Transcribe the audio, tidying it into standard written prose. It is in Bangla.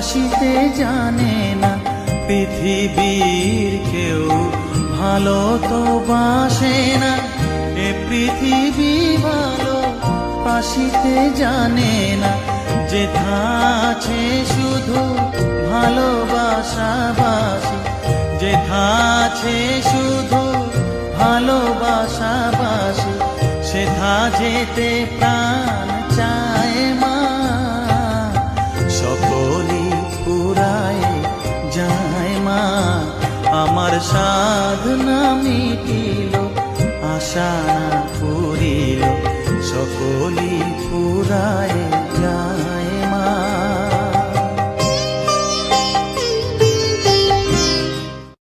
বাসিতে জানে না, পৃথিবীর কেউ ভালো তো বাসে না। এ পৃথিবী ভালো বাসিতে জানে না, যেথা আছে শুধু ভালোবাসাবাসি, যেথা আছে শুধু ভালোবাসাবাসি, সেথা যেতে প্রাণ চায় মা। সকলই ফুরায় যায় মা, আমার সাধনা মিটিল, আশা না ফুরিল, সকলই ফুরায় যায়।